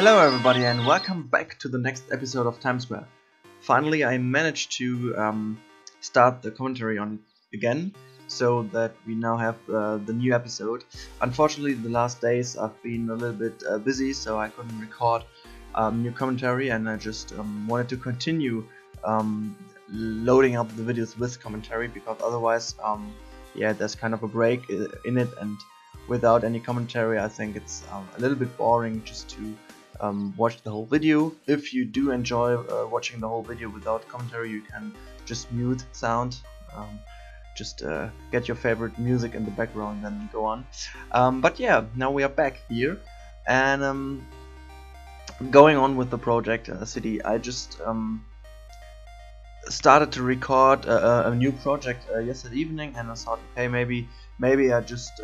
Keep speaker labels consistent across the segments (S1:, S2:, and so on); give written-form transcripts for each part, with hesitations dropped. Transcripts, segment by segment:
S1: Hello everybody and welcome back to the next episode of Times Square. Finally I managed to start the commentary on it again, so that we now have the new episode. Unfortunately the last days I've been a little bit busy, so I couldn't record new commentary, and I just wanted to continue loading up the videos with commentary, because otherwise yeah, there's kind of a break in it, and without any commentary I think it's a little bit boring just to watch the whole video. If you do enjoy watching the whole video without commentary, you can just mute sound, just get your favorite music in the background and go on. But yeah, now we are back here and going on with the project City. I just started to record a new project yesterday evening, and I thought, okay, maybe I just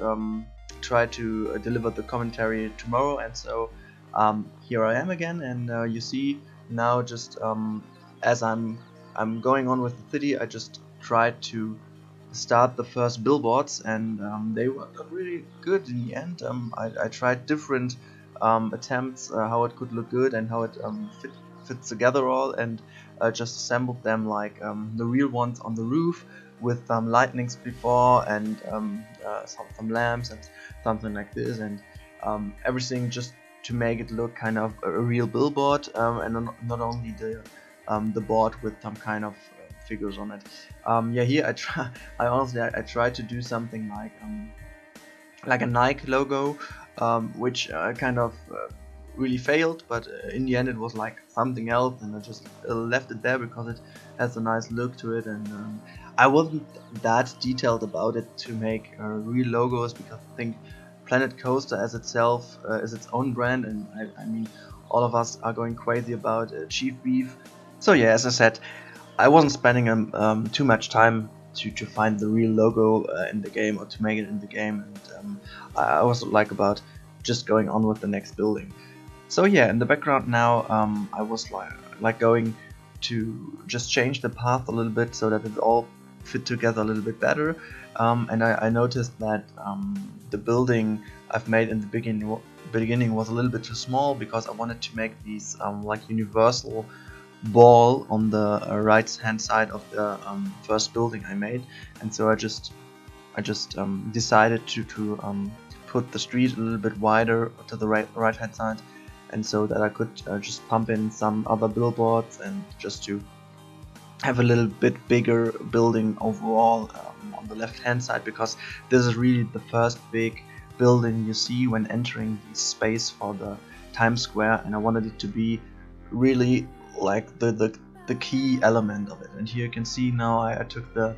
S1: try to deliver the commentary tomorrow, and so here I am again, and you see now, just as I'm going on with the city, I just tried to start the first billboards, and they worked out really good in the end. I tried different attempts how it could look good and how it fits together all, and just assembled them like the real ones on the roof, with lightnings before, and some lamps and something like this, and everything just to make it look kind of a real billboard, and not only the board with some kind of figures on it. Yeah, here I honestly tried to do something like a Nike logo, which kind of really failed, but in the end it was like something else, and I just left it there because it has a nice look to it, and I wasn't that detailed about it to make real logos, because I think Planet Coaster as itself is its own brand, and I mean all of us are going crazy about Chief Beef. So yeah, as I said, I wasn't spending too much time to find the real logo in the game, or to make it in the game, and I was like about just going on with the next building. So yeah, in the background now I was like going to just change the path a little bit so that it all fit together a little bit better, and I noticed that the building I've made in the beginning was a little bit too small, because I wanted to make these like universal ball on the right hand side of the first building I made, and so I just decided to put the street a little bit wider to the right hand side, and so that I could just pump in some other billboards, and just to have a little bit bigger building overall on the left hand side, because this is really the first big building you see when entering the space for the Times Square, and I wanted it to be really like the key element of it. And here you can see now I took the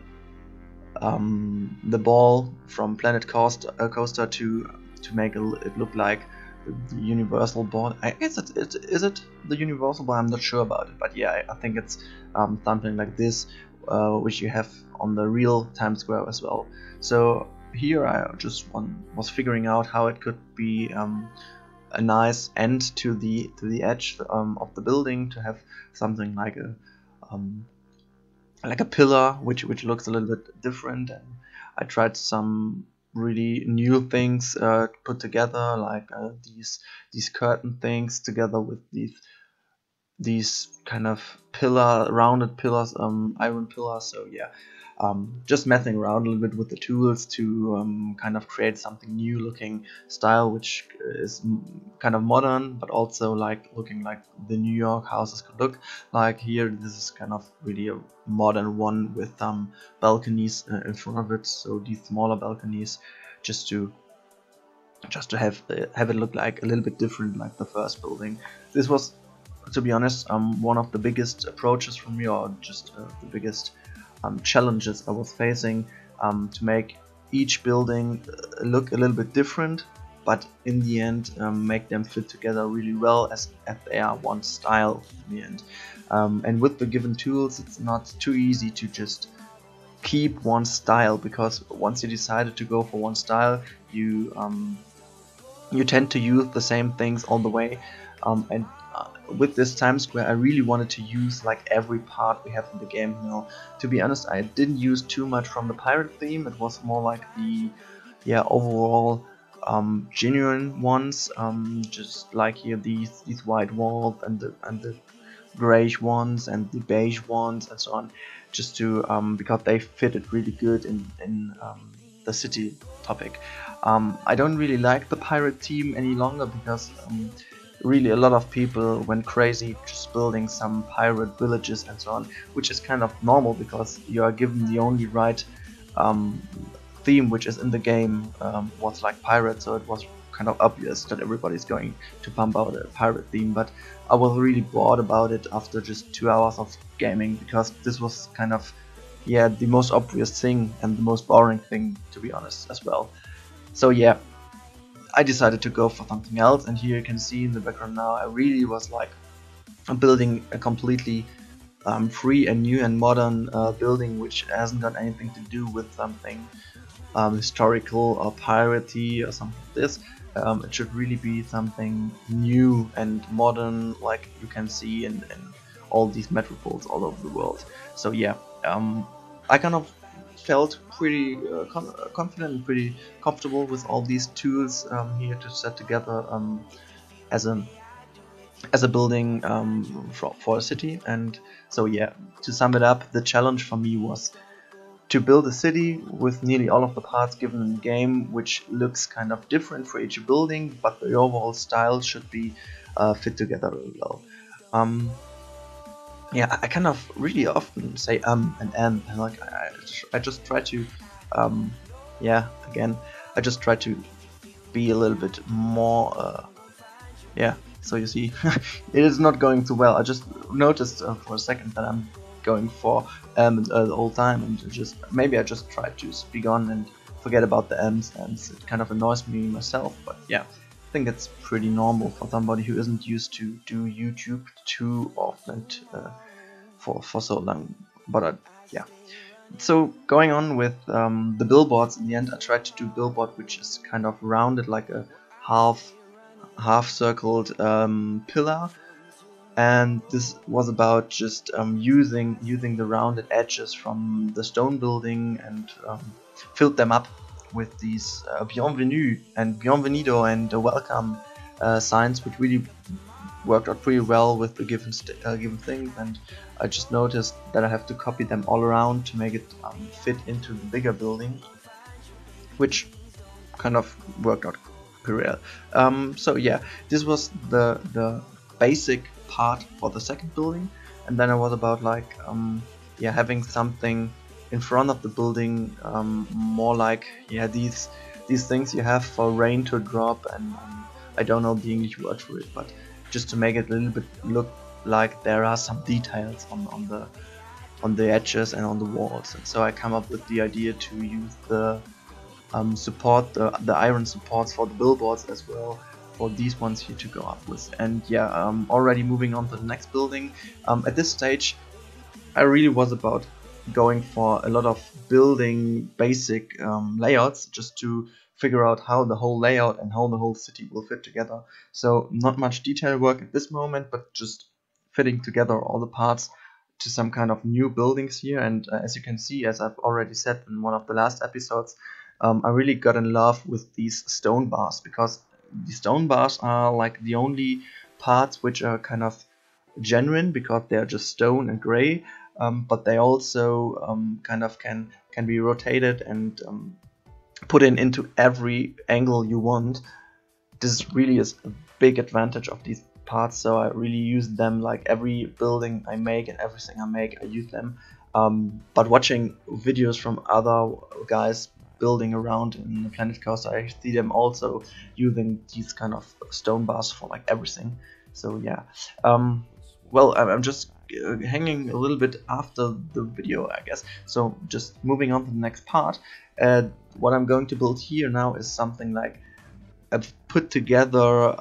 S1: ball from Planet Coaster to make it look like the universal ball. I guess is it the universal ball? I'm not sure about it, but yeah, I think it's something like this, which you have on the real Times Square as well. So here I just was figuring out how it could be a nice end to the edge of the building, to have something like a pillar which looks a little bit different, and I tried some really new things put together, like these curtain things together with these kind of rounded pillars, iron pillars. So yeah, just messing around a little bit with the tools to kind of create something new looking style, which is kind of modern, but also like looking like the New York houses could look like. Here this is kind of really a modern one with balconies in front of it, so these smaller balconies, just to have it look like a little bit different, like the first building. This was, to be honest, one of the biggest approaches for me, or just the biggest challenges I was facing, to make each building look a little bit different, but in the end make them fit together really well, as they are one style in the end. And with the given tools, it's not too easy to just keep one style, because once you decided to go for one style, you tend to use the same things all the way, and with this Times Square I really wanted to use like every part we have in the game. To be honest, I didn't use too much from the pirate theme. It was more like the overall genuine ones, just like here these white walls and the grayish ones and the beige ones and so on, just to because they fitted really good in the city topic. I don't really like the pirate theme any longer because really a lot of people went crazy just building some pirate villages and so on, which is kind of normal because you are given the only right um, theme which is in the game was like pirate, so it was kind of obvious that everybody's going to pump out a pirate theme. But I was really bored about it after just 2 hours of gaming, because this was kind of, yeah, the most obvious thing and the most boring thing, to be honest, as well. So yeah, I decided to go for something else, and here you can see in the background now I really was like building a completely free and new and modern building which hasn't got anything to do with something historical or piratey or something like this. It should really be something new and modern, like you can see in all these metropoles all over the world. So yeah, I kind of felt pretty confident and pretty comfortable with all these tools here to set together as a building for a city. And so yeah, to sum it up, the challenge for me was to build a city with nearly all of the parts given in the game, which looks kind of different for each building, but the overall style should be fit together really well. Yeah, I kind of really often say and like I just try to yeah, again, I just try to be a little bit more yeah. So you see, it is not going too well. I just noticed for a second that I'm going for the whole time, and just maybe I just try to speak on and forget about the M's, and it kind of annoys me myself. But yeah, I think it's pretty normal for somebody who isn't used to do YouTube too often for so long. But yeah. So going on with the billboards, in the end I tried to do billboard which is kind of rounded like a half circled pillar, and this was about just using the rounded edges from the stone building and filled them up with these bienvenue and bienvenido and welcome signs, which really worked out pretty well with the given things. And I just noticed that I have to copy them all around to make it fit into the bigger building, which kind of worked out pretty well. So yeah, this was the basic part for the second building, and then I was about like yeah, having something in front of the building, more like, yeah, these things you have for rain to drop, and I don't know the English word for it, but just to make it a little bit look like there are some details on the edges and on the walls. And so I come up with the idea to use the the iron supports for the billboards as well, for these ones here to go up with. And yeah, already moving on to the next building. At this stage I really was about going for a lot of building basic layouts, just to figure out how the whole layout and how the whole city will fit together. So not much detail work at this moment, but just fitting together all the parts to some kind of new buildings here. And as you can see, as I've already said in one of the last episodes, I really got in love with these stone bars, because the stone bars are like the only parts which are kind of genuine, because they're just stone and gray, but they also kind of can be rotated and put into every angle you want. This really is a big advantage of these parts, so I really use them. Like every building I make and everything I make, I use them. But watching videos from other guys building around in the Planet Coaster, I see them also using these kind of stone bars for like everything. So yeah, well, I'm just hanging a little bit after the video, I guess. So just moving on to the next part. What I'm going to build here now is something like a put together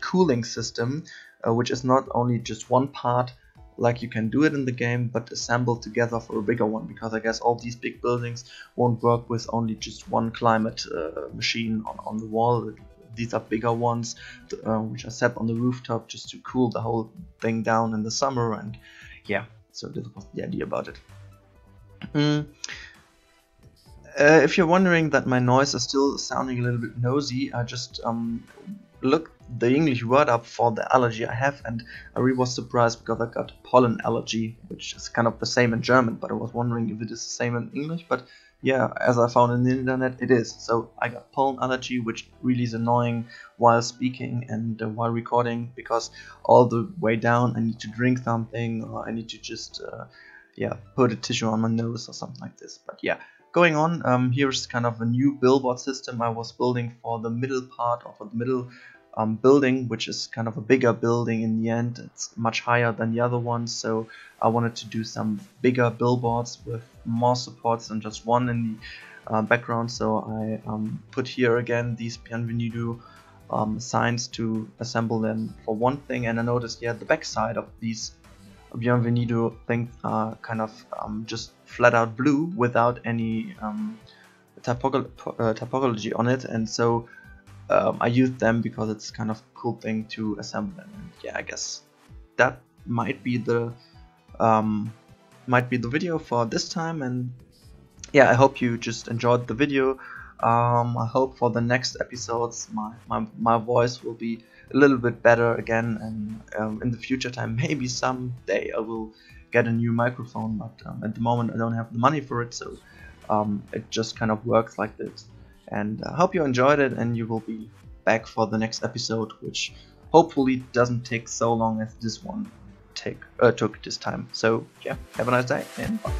S1: cooling system, which is not only just one part like you can do it in the game, but assembled together for a bigger one, because I guess all these big buildings won't work with only just one climate machine on the wall. These are bigger ones which are set on the rooftop just to cool the whole thing down in the summer. And yeah, so this was the idea about it. If you're wondering that my noise is still sounding a little bit nosy, I just looked the English word up for the allergy I have, and I really was surprised because I got pollen allergy, which is kind of the same in German, but I was wondering if it is the same in English. But yeah, as I found on the internet, it is. So I got pollen allergy, which really is annoying while speaking and while recording, because all the way down I need to drink something, or I need to just yeah, put a tissue on my nose or something like this. But yeah, going on, here's kind of a new billboard system I was building for the middle part, or for the middle building, which is kind of a bigger building in the end. It's much higher than the other ones, so I wanted to do some bigger billboards with more supports than just one in the background. So I put here again these Bienvenido signs to assemble them for one thing, and I noticed, yeah, the back side of these Bienvenido things are kind of just flat out blue without any typology on it, and so I used them because it's kind of a cool thing to assemble them. And yeah, I guess that might be the video for this time. And yeah, I hope you just enjoyed the video. I hope for the next episodes my voice will be a little bit better again, and in the future time, maybe someday I will get a new microphone, but at the moment I don't have the money for it, so it just kind of works like this. And I hope you enjoyed it, and you will be back for the next episode, which hopefully doesn't take so long as this one took this time. So yeah, have a nice day and bye.